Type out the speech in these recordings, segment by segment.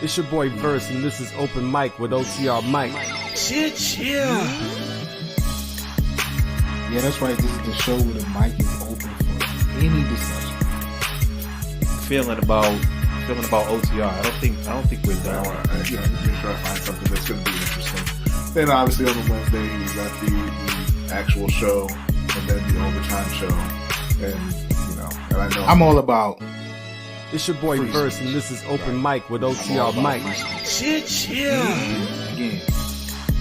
It's your boy Verse, and this is Open Mike with OTR Mike. Yeah, that's right. This is the show where the mic is open for any discussion. Feeling about OTR. I don't think we're done. Make sure I find something that's going to be interesting. Then obviously on the Wednesday we got the actual show and then the overtime show, and and I know I'm all about. It's your boy Verse, and this is Open Mike with OTR Mike. Again,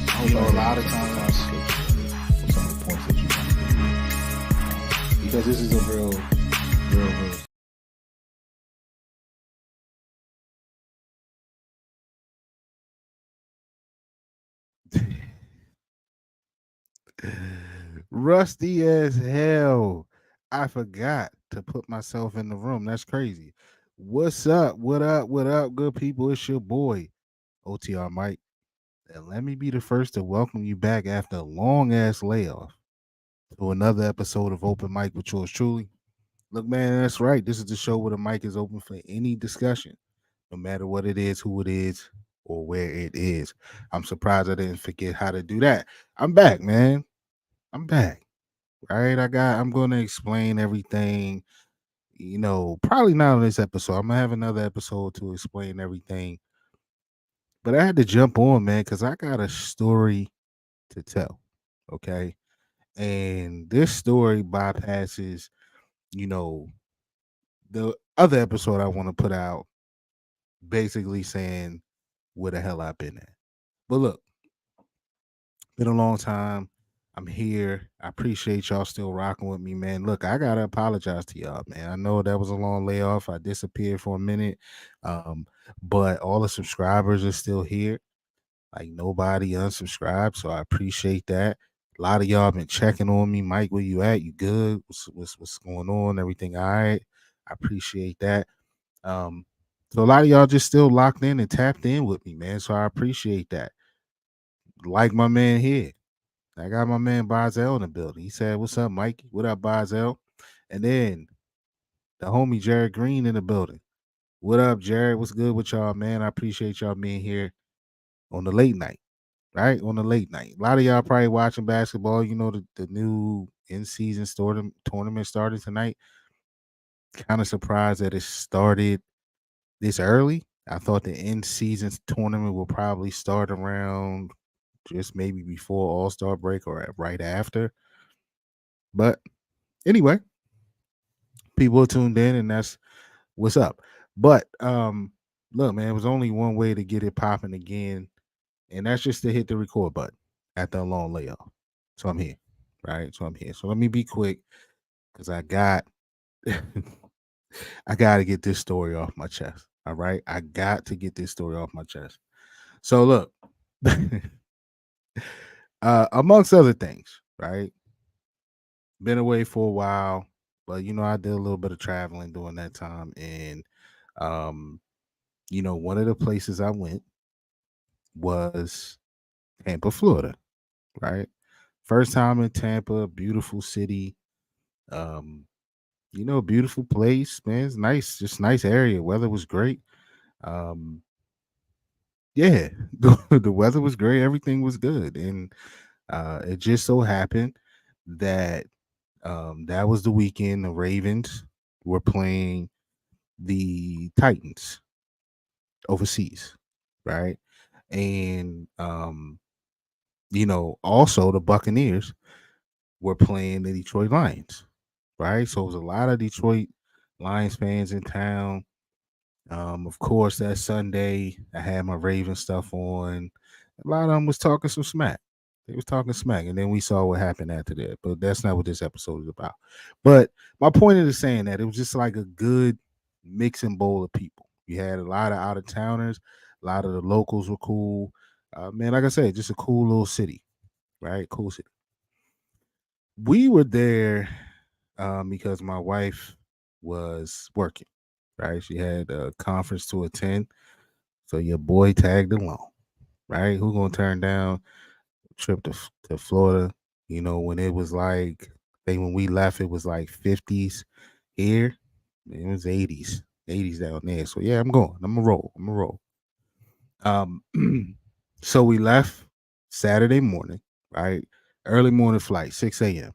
I don't know, a lot of times I skip some of the points that you want to do because this is a real. Rusty as hell. I forgot to put myself in the room. That's crazy. What's up? What up, good people? It's your boy, OTR Mike. And let me be the first to welcome you back after a long ass layoff to another episode of Open Mic with yours truly. Look, man, that's right. This is the show where the mic is open for any discussion, no matter what it is, who it is, or where it is. I'm surprised I didn't forget how to do that. I'm back, man. I'm back. Right? I'm gonna explain everything. Probably not on this episode. I'm gonna have another episode to explain everything. But I had to jump on, man, because I got a story to tell. Okay. And this story bypasses, the other episode I want to put out, basically saying where the hell I've been at. But look, been a long time. I'm here. I appreciate y'all still rocking with me, man. Look, I gotta apologize to y'all, man. I know that was a long layoff. I disappeared for a minute, but all the subscribers are still here. Like nobody unsubscribed, so I appreciate that. A lot of y'all been checking on me, Mike. Where you at? You good? What's going on? Everything all right? I appreciate that. So a lot of y'all just still locked in and tapped in with me, man. So I appreciate that. Like my man here. I got my man Bazel in the building. He said, "What's up, Mike? What up, Bazel?" And then the homie Jared Green in the building. What up, Jared? What's good with y'all, man? I appreciate y'all being here on the late night, right? On the late night. A lot of y'all probably watching basketball. The new in-season tournament started tonight. Kind of surprised that it started this early. I thought the in-season tournament will probably start around just maybe before All-Star break or right after. But anyway, people are tuned in, and that's what's up. But look, man, it was only one way to get it popping again, and that's just to hit the record button after a long layoff. So I'm here, right? So let me be quick because I got to get this story off my chest. All right, I got to get this story off my chest. So look, amongst other things, right? Been away for a while, but I did a little bit of traveling during that time, and one of the places I went was Tampa, Florida, right? First time in Tampa, beautiful city. Beautiful place, man. It's nice, just nice area. Weather was great. Yeah, the weather was great. Everything was good, and it just so happened that that was the weekend the Ravens were playing the Titans overseas, right? And also the Buccaneers were playing the Detroit Lions, right? So it was a lot of Detroit Lions fans in town. Of course, that Sunday I had my Raven stuff on. A lot of them was talking some smack. They was talking smack, and then we saw what happened after that. But that's not what this episode is about. But my point is saying that it was just like a good mixing bowl of people. You had a lot of out of towners, a lot of the locals were cool. Man, like I said, just a cool little city, right? Cool city. We were there because my wife was working, right? She had a conference to attend. So your boy tagged along, right? Who gonna turn down a trip to Florida? When it was like, when we left, it was like 50s here. It was 80s down there. So yeah, I'm going. I'm gonna roll. Um, so we left Saturday morning, right? Early morning flight, 6 a.m.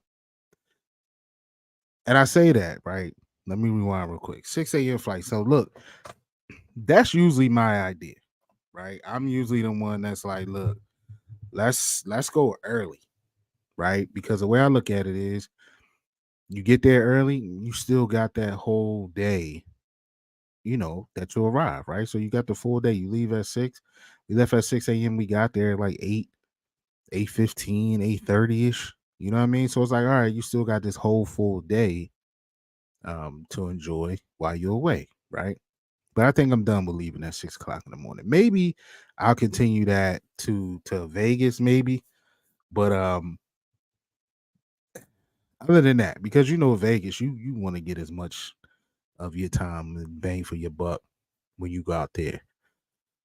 And I say that, right? Let me rewind real quick. 6 a.m. flight. So look, that's usually my idea, right? I'm usually the one that's like, look, let's go early, right? Because the way I look at it is you get there early, you still got that whole day, that you arrive, right? So you got the full day. You leave at 6. We left at 6 a.m. We got there at like 8, 8:15, 8:30ish. You know what I mean? So it's like, all right, you still got this whole full day to enjoy while you're away, right? But I think I'm done with leaving at 6 o'clock in the morning. Maybe I'll continue that to Vegas, maybe. But other than that, because Vegas, you want to get as much of your time and bang for your buck when you go out there.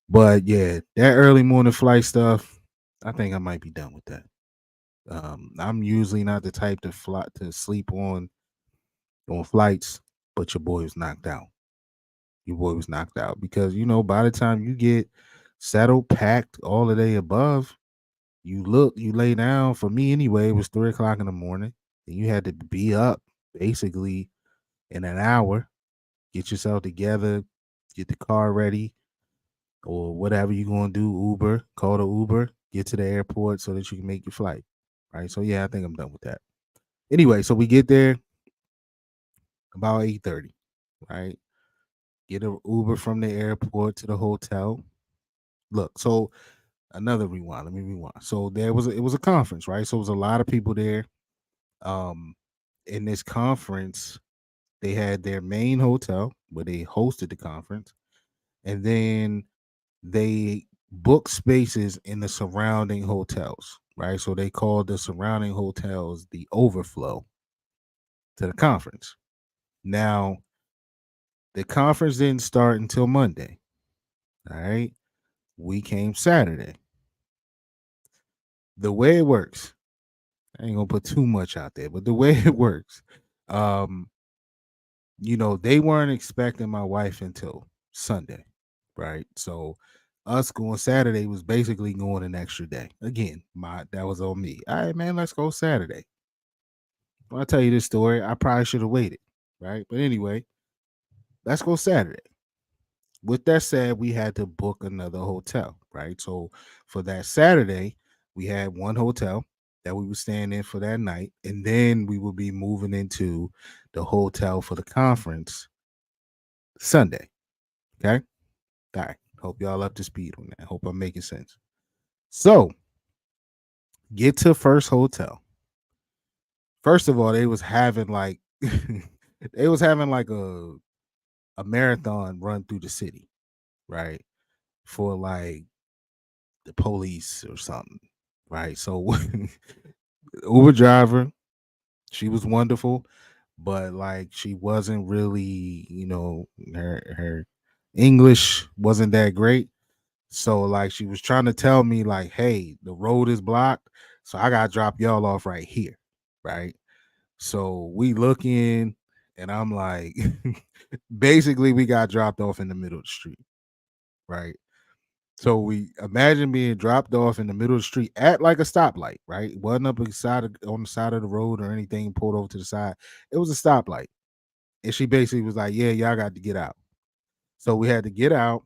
But yeah, that early morning flight stuff, I think I might be done with that. I'm usually not the type to fly to sleep on flights, but your boy was knocked out. Your boy was knocked out because by the time you get settled, packed, all of the above, you lay down. For me anyway, it was 3 o'clock in the morning, and you had to be up basically in an hour. Get yourself together, get the car ready, or whatever you're gonna do. Uber, call the Uber, get to the airport so that you can make your flight. Right. So yeah, I think I'm done with that. Anyway, so we get there about 8:30. Right. Get an Uber from the airport to the hotel. Look, so another rewind. Let me rewind. So it was a conference, right? So it was a lot of people there. Um, in this conference, they had their main hotel where they hosted the conference, and then they booked spaces in the surrounding hotels, right? So they called the surrounding hotels the overflow to the conference. Now, the conference didn't start until Monday. All right. We came Saturday. The way it works, I ain't gonna put too much out there, but the way it works, um, they weren't expecting my wife until Sunday, right? So us going Saturday was basically going an extra day. Again, that was on me. All right, man, let's go Saturday. When I tell you this story, I probably should have waited, right? But anyway, let's go Saturday. With that said, we had to book another hotel, right? So for that Saturday, we had one hotel that we were staying in for that night, and then we will be moving into the hotel for the conference Sunday. Okay. All right. Hope y'all up to speed on that. Hope I'm making sense. So get to first hotel. First of all, they was having like they was having like a marathon run through the city, right? For like the police or something. Right. So Uber driver, she was wonderful, but like she wasn't really, her English wasn't that great. So like she was trying to tell me like, hey, the road is blocked, so I gotta drop y'all off right here, right? So we look in, and I'm like, basically we got dropped off in the middle of the street, right? So we imagine being dropped off in the middle of the street at like a stoplight, right? It wasn't on the side of the road or anything pulled over to the side. It was a stoplight. And she basically was like, yeah, y'all got to get out. So we had to get our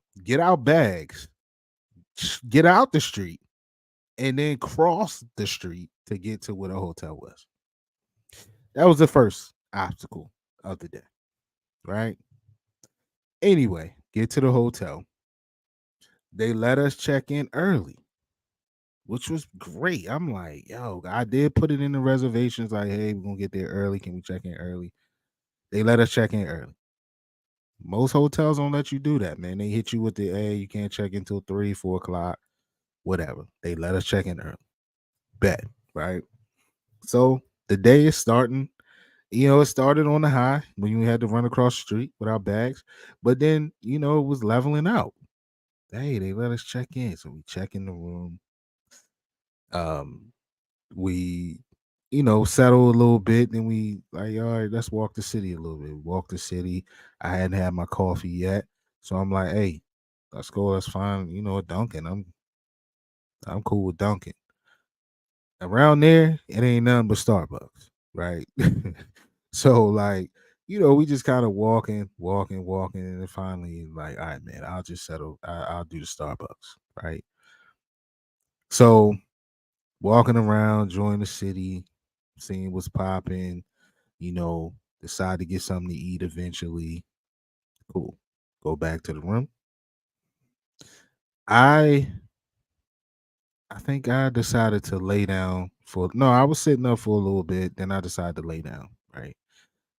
bags, get out the street, and then cross the street to get to where the hotel was. That was the first obstacle of the day, right? Anyway, get to the hotel. They let us check in early, which was great. I'm like, yo, I did put it in the reservations. Like, hey, we're gonna get there early. Can we check in early? They let us check in early. Most hotels don't let you do that, man. They hit you with the hey, you can't check in until 3, 4 o'clock, whatever. They let us check in early. Bet, right? So the day is starting. It started on the high when we had to run across the street with our bags, but then it was leveling out. Hey, they let us check in, so we check in the room. Um, we settle a little bit, then we like, all right, let's walk the city a little bit. Walk the city. I hadn't had my coffee yet, so I'm like, hey, let's go. Let's find, a Dunkin'. I'm cool with Dunkin'. Around there, it ain't nothing but Starbucks, right? So like, we just kind of walking, and then finally like, all right, man, I'll just settle. I'll do the Starbucks, right? So walking around, enjoying the city, seeing what's popping, decide to get something to eat eventually. Cool. Go back to the room. I I think I decided to lay down for no, I was sitting up for a little bit, then I decided to lay down, right?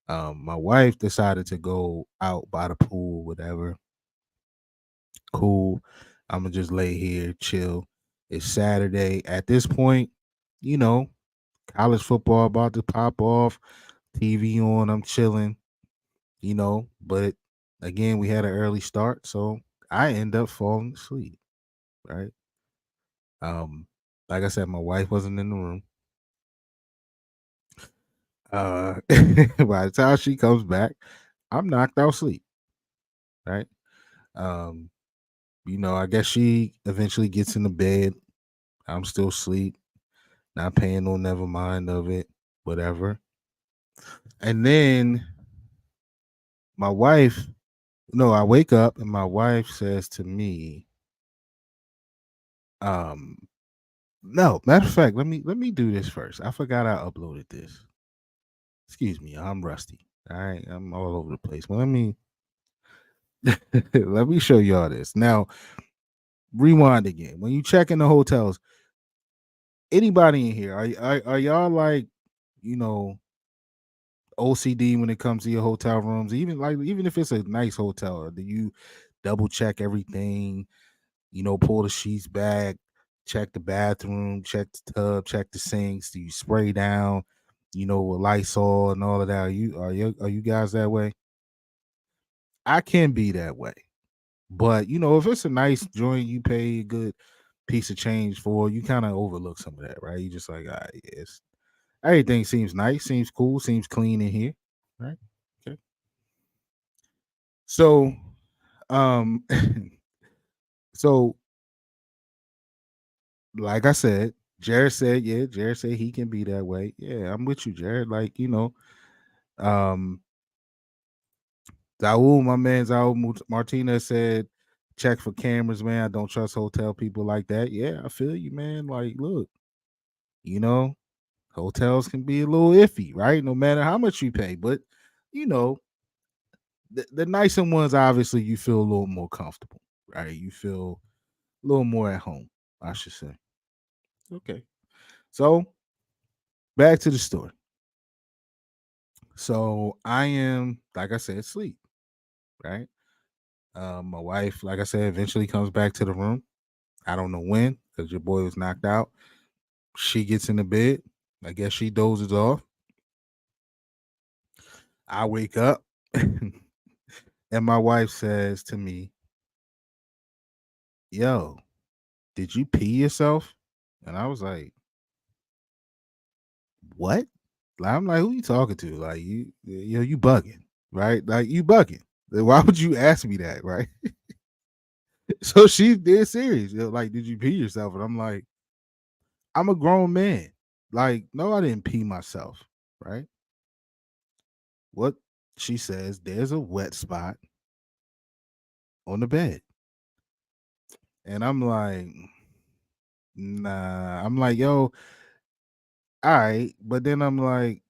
My wife decided to go out by the pool, whatever. Cool. I'm gonna just lay here, chill. It's Saturday. At this point, you know, college football about to pop off, TV on, I'm chilling, but again, we had an early start, so I end up falling asleep, right? Um, like I said, my wife wasn't in the room. By the time she comes back, I'm knocked out sleep, right? Um, I guess she eventually gets in the bed. I'm still asleep, not paying no never mind of it, whatever. And then my wife, no, I wake up and my wife says to me, um, no, matter of fact, let me do this first. I forgot I uploaded this. Excuse me, I'm rusty. All right, I'm all over the place. But let me let me show y'all this. Now, rewind again. When you check in the hotels, anybody in here, are y'all like, you know, OCD when it comes to your hotel rooms? Even if it's a nice hotel, or do you double check everything? Pull the sheets back, check the bathroom, check the tub, check the sinks. Do you spray down, with Lysol and all of that? Are you guys that way? I can be that way. But if it's a nice joint you pay a good piece of change for, you kind of overlook some of that, right? You just like, yes. Everything seems nice, seems cool, seems clean in here. Right. Okay. So um so like I said, Jared said he can be that way. Yeah, I'm with you, Jared. Like, um my man Martinez said, check for cameras, man. I don't trust hotel people like that. Yeah, I feel you, man. Like, look, you know, hotels can be a little iffy, right? No matter how much you pay. But, you know, the nicer ones, obviously, you feel a little more comfortable, right? You feel a little more at home, I should say. Okay. So back to the story. So I am, like I said, asleep, right? My wife, like I said, eventually comes back to the room. I don't know when, because your boy was knocked out. She gets in the bed. I guess she dozes off. I wake up and my wife says to me, yo, did you pee yourself? And I was like, what? Like, I'm like, who you talking to? Like, you bugging, right? Like, you bugging. Why would you ask me that, right? So she's dead serious. Like, did you pee yourself? And I'm like, I'm a grown man. Like, no, I didn't pee myself, right? What she says, there's a wet spot on the bed. And I'm like, nah. I'm like, yo, all right. But then I'm like,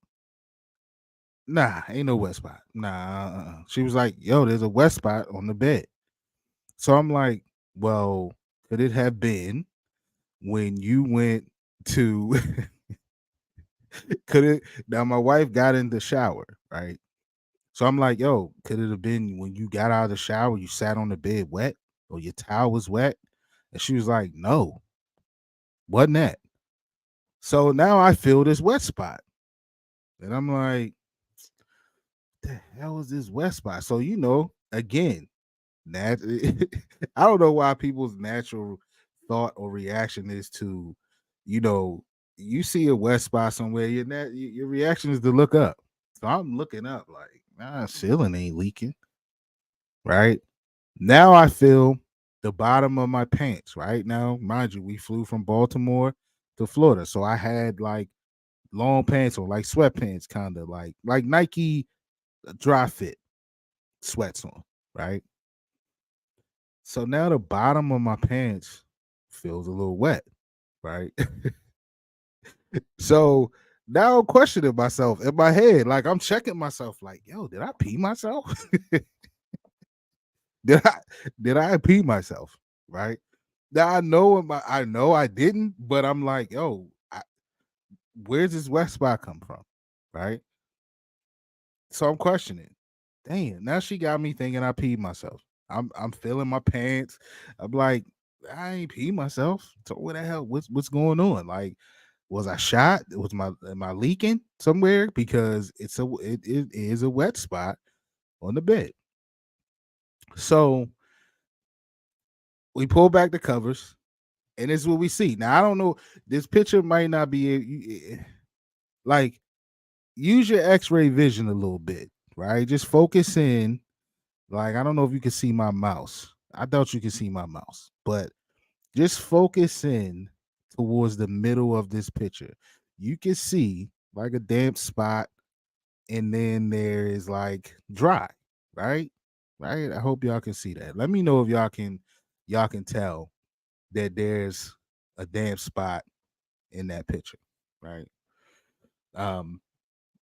nah, ain't no wet spot. Nah. She was like, yo, there's a wet spot on the bed. So I'm like, well, could it have been when you went to could it now my wife got in the shower, right? So I'm like, yo, could it have been when you got out of the shower, you sat on the bed wet or your towel was wet? And she was like, no, wasn't that? So now I feel this wet spot. And I'm like, the hell is this wet spot? So, again, I don't know why people's natural thought or reaction is to, you know, you see a wet spot somewhere, your reaction is to look up. So I'm looking up like, nah, ceiling ain't leaking. Right. Now I feel the bottom of my pants. Right now, mind you, we flew from Baltimore to Florida, so I had like long pants or like sweatpants, kind of like Nike dry fit sweats on, right? So now the bottom of my pants feels a little wet, right? So now I'm questioning myself in my head, like I'm checking myself, like, yo, did I pee myself? did I did I pee myself? Right? Now I know I didn't, but I'm like, yo, where's this wet spot come from? Right? So I'm questioning. Damn, now she got me thinking I peed myself. I'm feeling my pants. I'm like, I ain't peed myself. So what the hell? What's going on? Like, was I shot? Was my am I leaking somewhere? Because it is a wet spot on the bed. So we pull back the covers, and this is what we see. Now I don't know. This picture might not be like use your X-ray vision a little bit, right? Just focus in. Like I don't know if you can see my mouse. I thought you could see my mouse, but just focus in towards the middle of this picture. You can see like a damp spot, and then there is like dry, right? Right. I hope y'all can see that. Let me know if y'all can tell that there's a damp spot in that picture, right? Um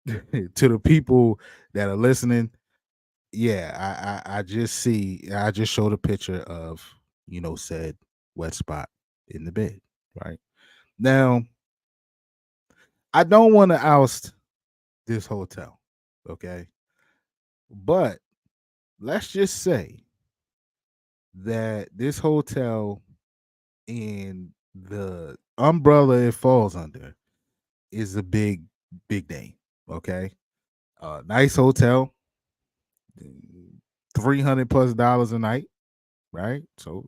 to the people that are listening, yeah, I just showed a picture of, said wet spot in the bed, right? Now, I don't want to oust this hotel, okay? But let's just say that this hotel and the umbrella it falls under is a big name, okay? Nice hotel, 300 plus dollars a night, right? So,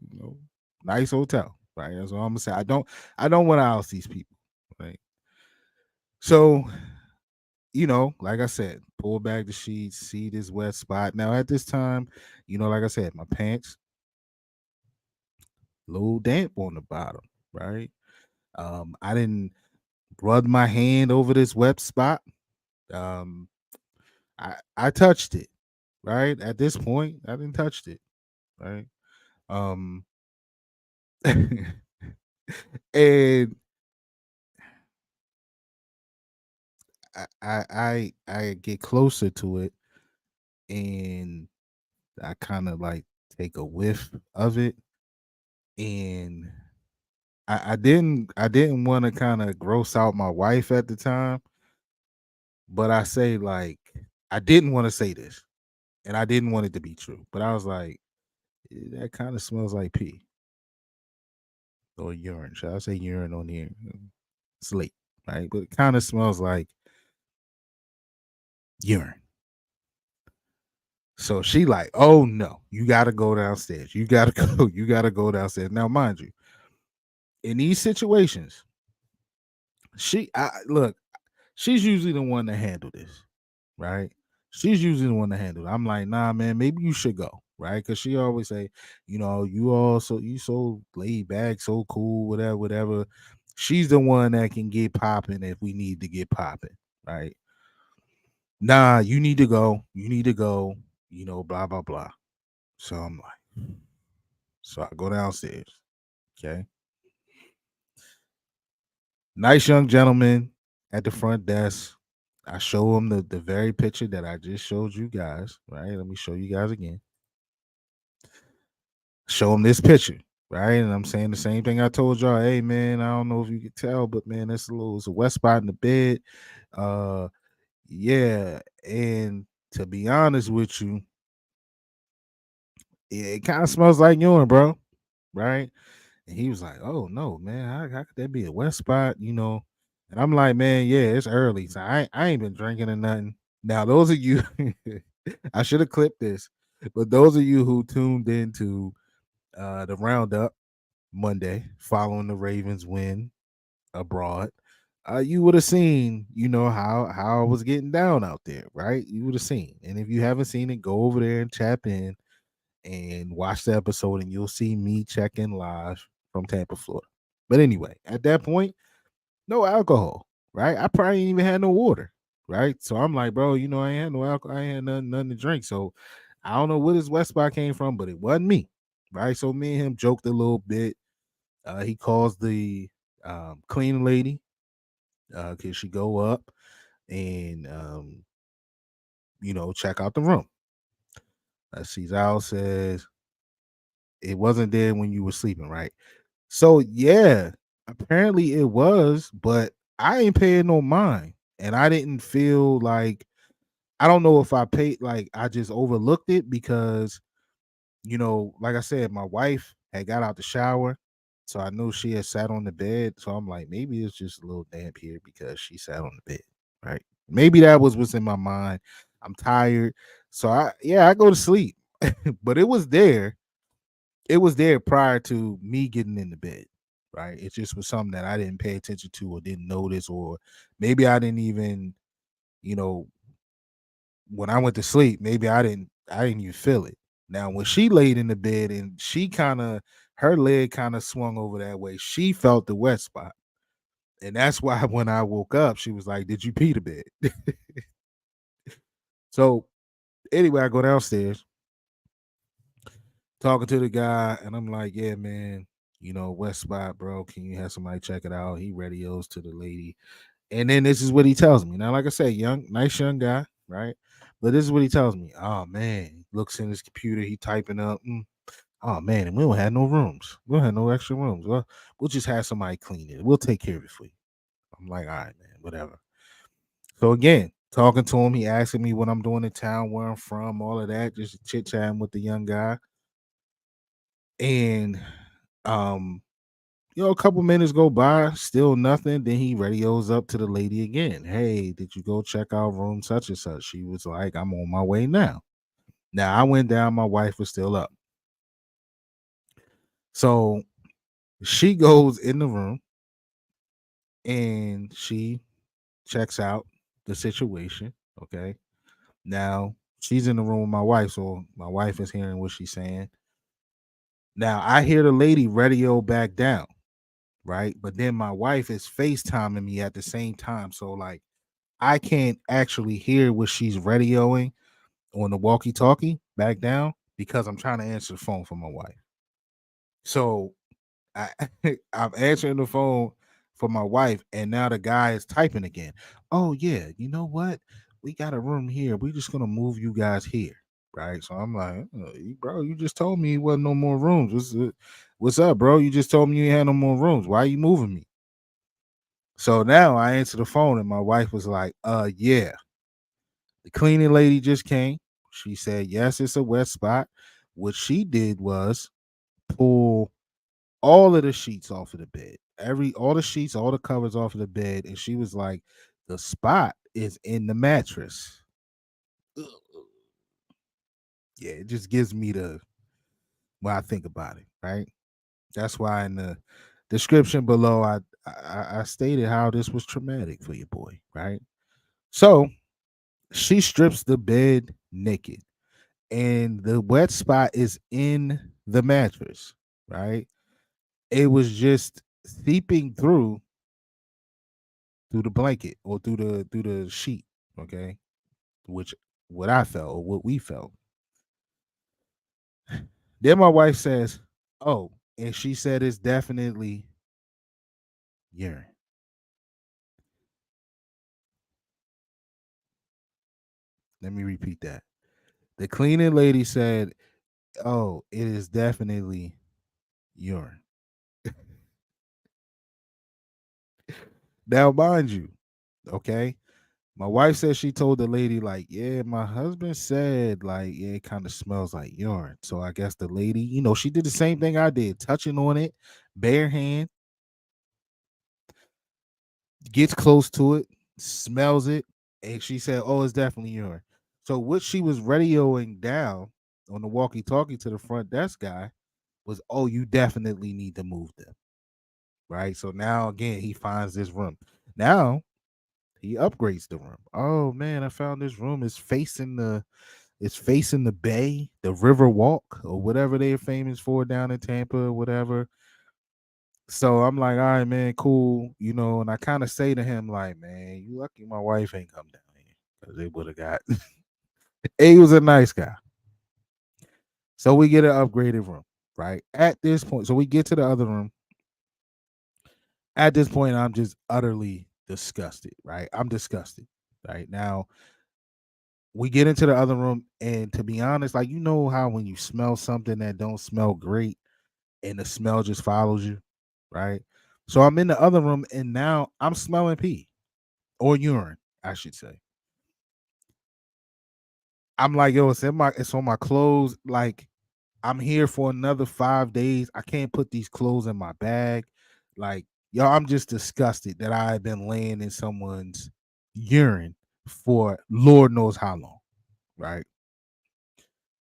nice hotel, right? That's all I'm gonna say. I don't want to oust these people, right? So, like I said, pull back the sheets, see this wet spot. Now at this time, like I said, my pants a little damp on the bottom, right? I didn't rub my hand over this wet spot. Um, I touched it, right? At this point, I didn't touched it, right? Um, and I get closer to it, and I kind of like take a whiff of it, and I didn't want to kind of gross out my wife at the time, but I say like I didn't want to say this, and I didn't want it to be true, but I was like, That kind of smells like pee or urine. Should I say urine on here? It's late, right? But it kind of smells like urine." So she like, "Oh no, you got to go downstairs. You got to go. You got to go downstairs." Now, mind you, in these situations, look, she's usually the one to handle this, right? She's usually the one to handle it. I'm like, "Nah, man, maybe you should go." Right? Because she always say, you so laid back, so cool, whatever, whatever. She's the one that can get popping if we need to get popping, right? Nah, you need to go. You need to go. Blah blah blah. So I'm like, so I go downstairs. Okay, nice young gentleman at the front desk. I show him the very picture that I just showed you guys. Right? Let me show you guys again. Show him this picture, right? And I'm saying the same thing I told y'all. Hey, man, I don't know if you could tell, but man, it's a wet spot in the bed. Uh, yeah, and to be honest with you, it kind of smells like urine, bro. Right? And he was like, "Oh no, man, how could that be a wet spot?" And I'm like, "Man, yeah, it's early, so I ain't been drinking or nothing." Now, those of you, I should have clipped this, but those of you who tuned into the roundup Monday following the Ravens win abroad, you would have seen, how I was getting down out there, right? You would have seen. And if you haven't seen it, go over there and tap in and watch the episode, and you'll see me checking live from Tampa, Florida. But anyway, at that point, no alcohol, right? I probably ain't even had no water, right? So I'm like, bro, I ain't had no alcohol, I ain't had nothing to drink. So I don't know where this West Spot came from, but it wasn't me, right? So me and him joked a little bit. He calls the cleaning lady. Can she go up and check out the room? She's out, says it wasn't there when you were sleeping, right? So yeah, apparently it was, but I ain't paying no mind. And I didn't feel like, I don't know if I paid, like I just overlooked it because, like I said, my wife had got out the shower. So I knew she had sat on the bed. So I'm like, maybe it's just a little damp here because she sat on the bed. Right. Maybe that was what's in my mind. I'm tired. So I go to sleep. But it was there prior to me getting in the bed, right? It just was something that I didn't pay attention to or didn't notice, or maybe I didn't even, you know, when I went to sleep, maybe I didn't even feel it. Now, when she laid in the bed and her leg kind of swung over that way, she felt the wet spot. And that's why when I woke up, she was like, "Did you pee the bed?" So anyway, I go downstairs talking to the guy, and I'm like, "Yeah, man, West Spot, bro. Can you have somebody check it out?" He radios to the lady, and then this is what he tells me. Now, like I said, nice young guy, right? But this is what he tells me. Oh man, he looks in his computer, he typing up. Oh man, and we don't have no rooms. We don't have no extra rooms. Well, we'll just have somebody clean it. We'll take care of it for you. I'm like, all right, man, whatever. So again, talking to him, he asking me what I'm doing in town, where I'm from, all of that, just chit chatting with the young guy. And um, a couple minutes go by, still nothing. Then he radios up to the lady again. Hey, did you go check out room such and such? She was like, I'm on my way now. Now I went down, my wife was still up. So she goes in the room and she checks out the situation. Okay. Now she's in the room with my wife, so my wife is hearing what she's saying. Now I hear the lady radio back down, right? But then my wife is FaceTiming me at the same time. So like I can't actually hear what she's radioing on the walkie-talkie back down because I'm trying to answer the phone for my wife. So I I'm answering the phone for my wife, and now the guy is typing again. Oh yeah, you know what? We got a room here. We're just gonna move you guys here, right? So I'm like, bro, you just told me you wasn't no more rooms. What's up, bro? You just told me you had no more rooms. Why are you moving me? So now I answer the phone, and my wife was like, yeah, the cleaning lady just came. She said, yes, it's a wet spot. What she did was pull all of the sheets off of the bed. All the sheets, all the covers off of the bed. And she was like, the spot is in the mattress. Ugh. Yeah, it just gives me when I think about it, right? That's why in the description below I stated how this was traumatic for your boy, right? So she strips the bed naked, and the wet spot is in the mattress, right? It was just seeping through the blanket or through the sheet, okay? Which what I felt or what we felt. Then my wife says, "Oh," and she said it's definitely urine. Let me repeat that. The cleaning lady said, "Oh, it is definitely urine." Now, mind you, okay, my wife said she told the lady, like, yeah, my husband said, like, yeah, it kind of smells like urine. So I guess the lady, she did the same thing I did, touching on it, bare hand, gets close to it, smells it, and she said, oh, it's definitely urine. So what she was radioing down on the walkie-talkie to the front desk guy was, oh, you definitely need to move them. Right. So now again, he finds this room. Now he upgrades the room. Oh man, I found this room is It's facing the bay, the River Walk, or whatever they're famous for down in Tampa, or whatever. So I'm like, all right, man, cool, and I kind of say to him, like, man, you lucky my wife ain't come down here because they would have got. He was a nice guy. So we get an upgraded room, right? At this point, so we get to the other room. At this point, I'm just utterly disgusted, right? I'm disgusted, right? Now, we get into the other room, and to be honest, like, how when you smell something that don't smell great and the smell just follows you, right? So I'm in the other room, and now I'm smelling pee or urine, I should say. I'm like, yo, it's on my clothes. Like, I'm here for another 5 days. I can't put these clothes in my bag. Like, yo, I'm just disgusted that I've been laying in someone's urine for Lord knows how long, right?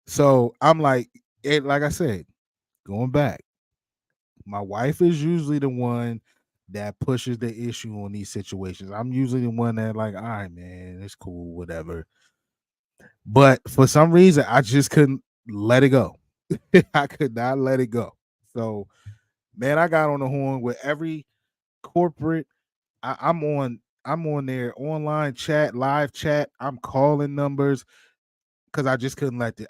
So I'm like, like I said, going back, my wife is usually the one that pushes the issue on these situations. I'm usually the one that, like, all right, man, it's cool, whatever. But for some reason, I just couldn't let it go. I could not let it go. So, man, I got on the horn with every corporate. I'm on their online chat, live chat. I'm calling numbers because I just couldn't let it.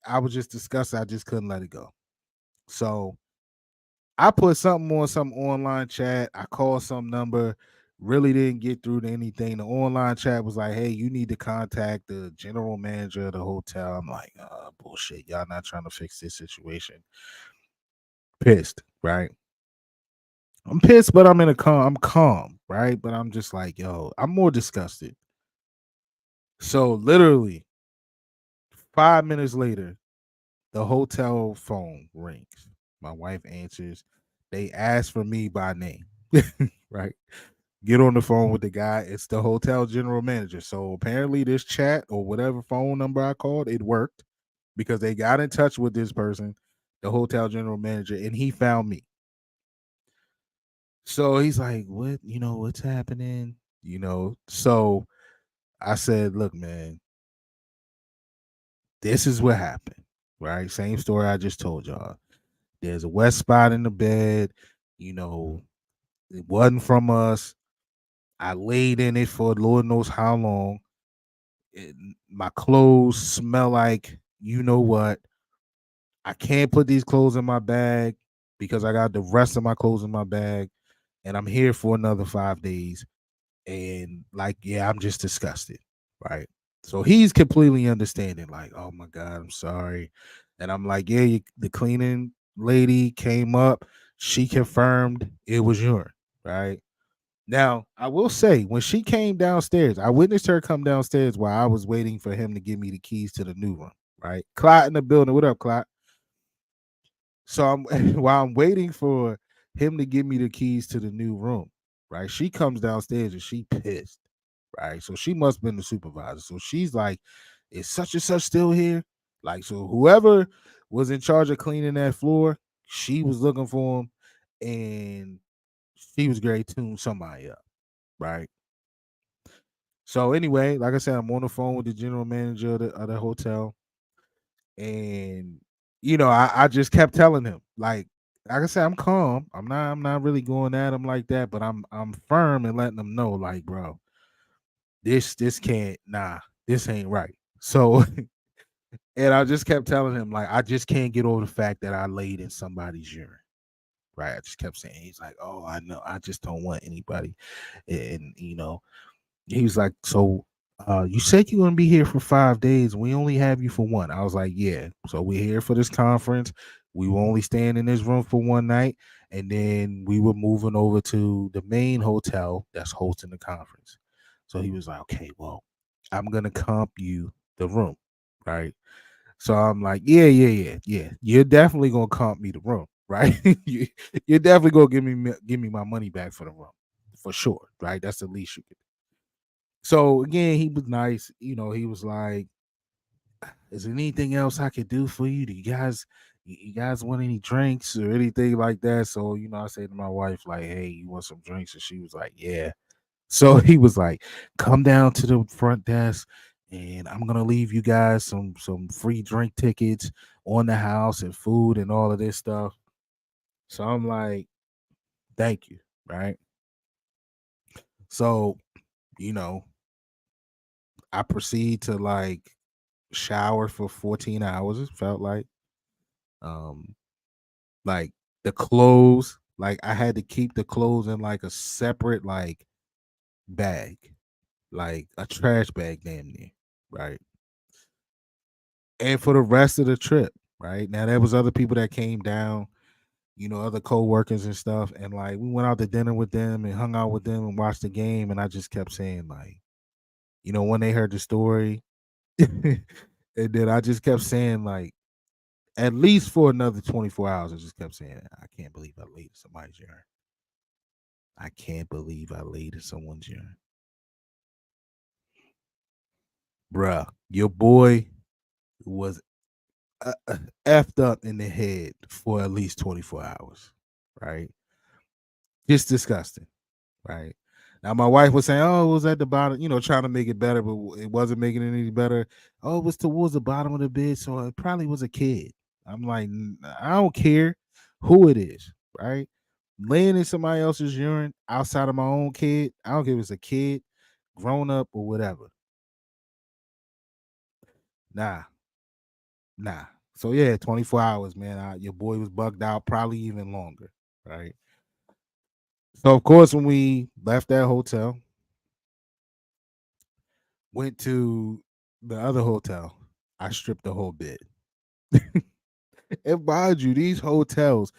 I was just disgusted. I just couldn't let it go. So I put something on some online chat. I called some number, really didn't get through to anything. The online chat was like, hey, you need to contact the general manager of the hotel. I'm like, bullshit. Y'all not trying to fix this situation. Pissed, right? I'm pissed, but I'm calm, right? But I'm just like, yo, I'm more disgusted. So literally 5 minutes later, the hotel phone rings. My wife answers. They ask for me by name, right? Get on the phone with the guy. It's the hotel general manager. So apparently this chat or whatever phone number I called, it worked because they got in touch with this person, the hotel general manager, and he found me. So he's like, what, what's happening? So I said, look, man, this is what happened, right? Same story I just told y'all. There's a wet spot in the bed, it wasn't from us. I laid in it for Lord knows how long. My clothes smell like you know what. I can't put these clothes in my bag because I got the rest of my clothes in my bag, and I'm here for another 5 days. And like, yeah, I'm just disgusted, right? So he's completely understanding, like, oh my God, I'm sorry. And I'm like, yeah, the cleaning lady came up. She confirmed it was urine, right? Now, I will say, when she came downstairs, I witnessed her come downstairs while I was waiting for him to give me the keys to the new room, right? Clot in the building. What up, Clot? So I'm while I'm waiting for him to give me the keys to the new room, right? She comes downstairs and she pissed, right? So she must have been the supervisor. So she's like, is such and such still here? Like, so whoever was in charge of cleaning that floor, she was looking for him and she was great tuning somebody up, right? So anyway, like I said, I'm on the phone with the general manager of the hotel, and I just kept telling him, like I said, I'm calm. I'm not really going at him like that, but I'm firm and letting them know, like, bro, this can't, this ain't right. So and I just kept telling him, like, I just can't get over the fact that I laid in somebody's urine. Right. I just kept saying, he's like, oh, I know, I just don't want anybody. And he was like, so you said you're gonna be here for 5 days. We only have you for one. I was like, yeah. So we're here for this conference. We were only staying in this room for one night, and then we were moving over to the main hotel that's hosting the conference. So he was like, okay, well, I'm gonna comp you the room, right? So I'm like, yeah. You're definitely gonna comp me the room, right? You're definitely gonna give me my money back for the room, for sure, right? That's the least you could. So again, he was nice. He was like, "Is there anything else I could do for you? Do you guys want any drinks or anything like that?" So I said to my wife, like, "Hey, you want some drinks?" And she was like, "Yeah." So he was like, "Come down to the front desk. and I'm gonna leave you guys some free drink tickets on the house and food and all of this stuff. So I'm like, thank you, right? So, you know, I proceed to like shower for 14 hours, it felt um like the clothes, like I had to keep the clothes in like a separate like bag, like a trash bag damn near, right? And for the rest of the trip, right? Now there was other people that came down, other co-workers and stuff, and like we went out to dinner with them and hung out with them and watched the game, and I just kept saying like, when they heard the story, and then I just kept saying like, at least for another 24 hours, I just kept saying, I can't believe I laid in somebody's urine. I can't believe I laid in someone's urine. Bruh, your boy was effed up in the head for at least 24 hours, right? Just disgusting, right? Now, my wife was saying, oh, it was at the bottom, trying to make it better, but it wasn't making it any better. Oh, it was towards the bottom of the bed, so it probably was a kid. I'm like, I don't care who it is, right? Laying in somebody else's urine outside of my own kid, I don't care if it's a kid, grown up, or whatever. Nah, nah. So yeah, 24 hours, man. Your boy was bugged out, probably even longer, right? So of course, when we left that hotel, went to the other hotel, I stripped the whole bed. And mind you, these hotels,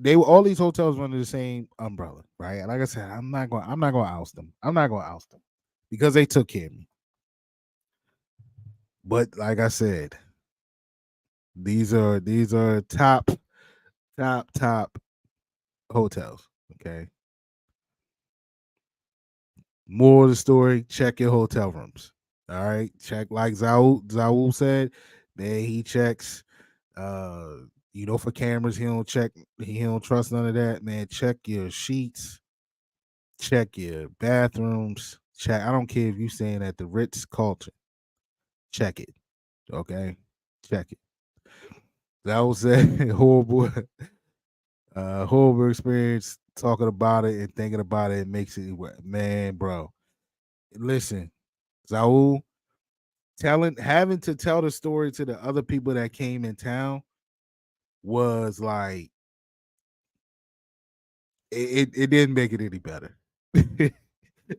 all these hotels were under the same umbrella, right? And like I said, I'm not gonna oust them. I'm not gonna oust them because they took care of me. But like I said, these are top hotels. Okay. More of the story, check your hotel rooms. All right. Check like Zaul said, man, he checks for cameras, he don't trust none of that. Man, check your sheets, check your bathrooms, check. I don't care if you staying at the Ritz Carlton. Check it. Okay. Check it. That was a horrible horrible experience talking about it and thinking about it. It makes it, man, bro. Listen, Zaul, having to tell the story to the other people that came in town was like it didn't make it any better.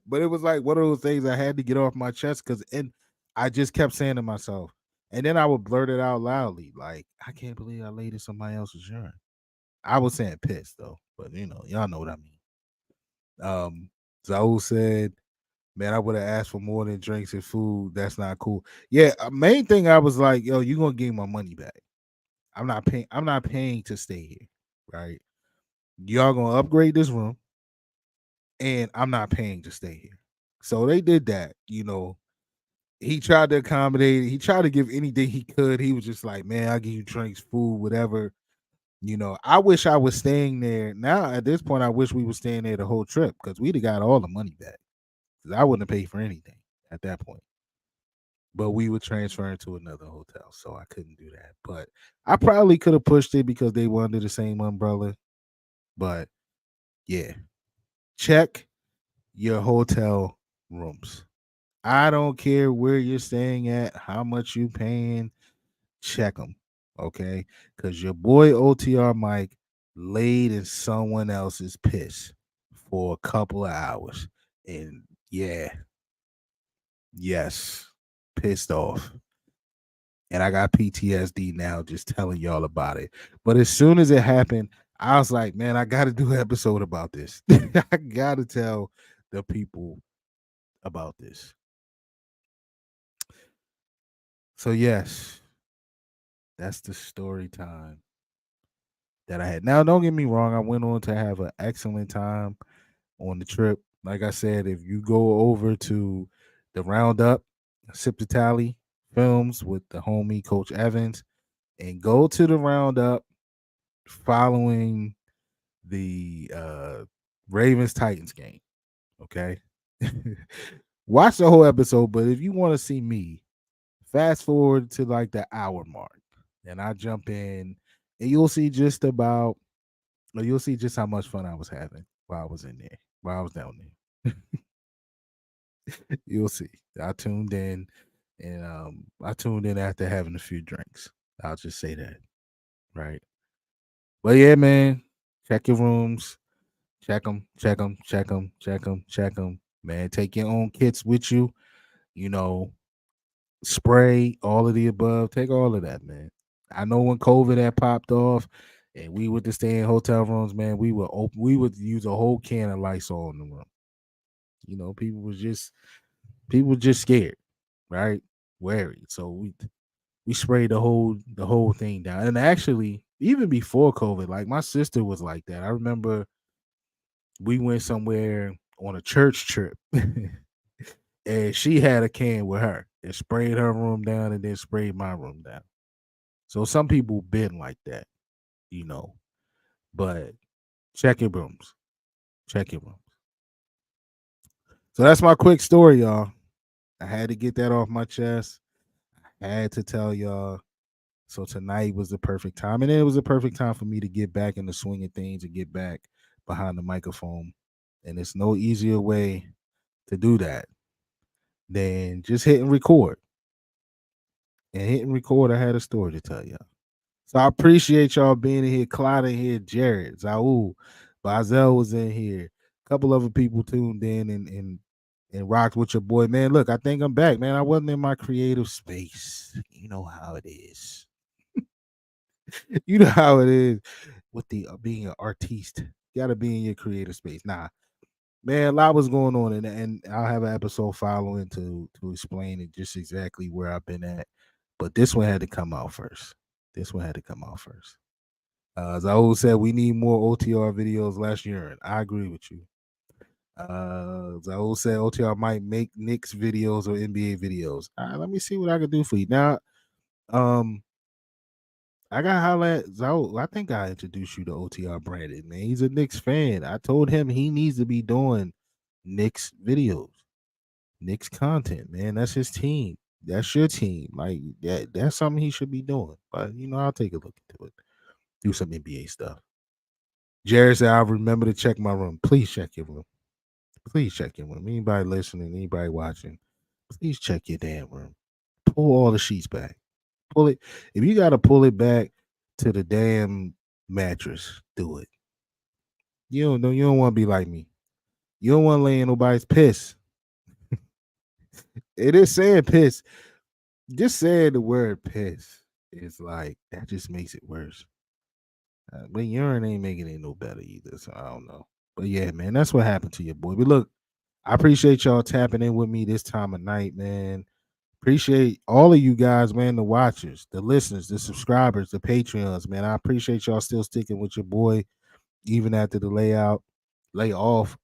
But it was like one of those things I had to get off my chest and I just kept saying to myself, and then I would blurt it out loudly, like, I can't believe I laid in somebody else's urine. I was saying pissed though, but y'all know what I mean. Zaul said, man, I would have asked for more than drinks and food. That's not cool. Yeah, main thing I was like, yo, you gonna give me my money back. I'm not paying to stay here, right? Y'all gonna upgrade this room, and I'm not paying to stay here. So they did that. He tried to accommodate. He tried to give anything he could. He was just like, man, I'll give you drinks, food, whatever. I wish I was staying there. Now at this point, I wish we were staying there the whole trip because we'd have got all the money back. Because I wouldn't have paid for anything at that point. But we were transferring to another hotel, so I couldn't do that. But I probably could have pushed it because they were under the same umbrella. But yeah, check your hotel rooms. I don't care where you're staying at, how much you paying. Check them, okay? Because your boy OTR Mike laid in someone else's piss for a couple of hours, and yeah, yes, pissed off. And I got PTSD now just telling y'all about it. But as soon as it happened, I was like, man, I got to do an episode about this. I got to tell the people about this. So, yes, that's the story time that I had. Now, don't get me wrong. I went on to have an excellent time on the trip. Like I said, if you go over to the Roundup, Sip the Tally films with the homie Coach Evans, and go to the Roundup following the Ravens Titans game. Okay. Watch the whole episode, but if you want to see me, fast forward to like the hour mark, and I jump in, and you'll see just about, or you'll see just how much fun I was having while I was in there, while I was down there. You'll see. I tuned in, and I tuned in after having a few drinks. I'll just say that, right? But yeah, man, check your rooms, check them, check them, check them, check them, check them. Man, take your own kits with you. You know, spray, all of the above. Take all of that, man. I know when COVID had popped off and we would to stay in hotel rooms, man, we would use a whole can of Lysol in the room. You know, people were just scared, right? Wary. So we sprayed the whole thing down. And actually, even before COVID, like my sister was like that. I remember we went somewhere on a church trip. And she had a can with her and sprayed her room down and then sprayed my room down. So some people been like that, you know. But check your rooms. Check your rooms. So that's my quick story, y'all. I had to get that off my chest. I had to tell y'all. So tonight was the perfect time. And it was the perfect time for me to get back in the swing of things and get back behind the microphone. And it's no easier way to do that than just hitting record. And hitting record, I had a story to tell y'all. So I appreciate y'all being in here. Clyde in here, Jared, Zaul, Bazel was in here. A couple other people tuned in and rocked with your boy. Man, look, I think I'm back, man. I wasn't in my creative space. You know how it is. You know how it is with the being an artiste. You gotta be in your creative space. Nah, man, a lot was going on, and I'll have an episode following to explain it just exactly where I've been at. But this one had to come out first. This one had to come out first. As I always said, we need more OTR videos last year, and I agree with you. As I always said, OTR might make Knicks videos or NBA videos. All right, let me see what I can do for you. Now, I got to holler at Zaul. I think I introduced you to OTR Brandon, man. He's a Knicks fan. I told him he needs to be doing Knicks videos, Knicks content, man. That's his team. That's your team. Like that's something he should be doing. But I'll take a look into it. Do some NBA stuff. Jared said, I'll remember to check my room. Please check your room. Please check your room. Anybody listening, anybody watching, please check your damn room. Pull all the sheets back. Pull it. If you got to pull it back to the damn mattress, do it. You don't want to be like me. You don't want to lay in nobody's piss. It is saying piss. Just saying the word piss is like, that just makes it worse. But urine ain't making it no better either. So I don't know. But yeah, man, that's what happened to your boy. But look, I appreciate y'all tapping in with me this time of night, man. Appreciate all of you guys, man, the watchers, the listeners, the subscribers, the Patreons, man. I appreciate y'all still sticking with your boy, even after the layoff.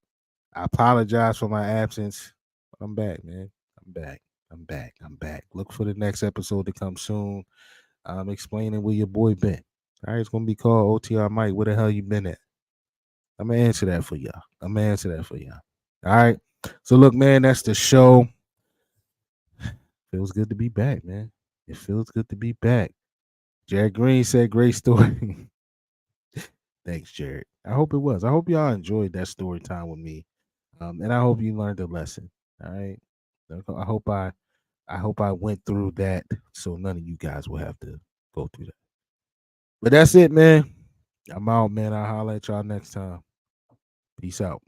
I apologize for my absence. But I'm back, man. I'm back. I'm back. I'm back. Look for the next episode to come soon. I'm explaining where your boy been. All right, it's gonna be called OTR Mike. Where the hell you been at? I'm gonna answer that for y'all. All right. So look, man, that's the show. Feels good to be back, man. It feels good to be back. Jared Green said, great story. Thanks, Jared. I hope it was. I hope y'all enjoyed that story time with me. And I hope you learned a lesson. All right. I hope I went through that so none of you guys will have to go through that. But that's it, man. I'm out, man. I'll holler at y'all next time. Peace out.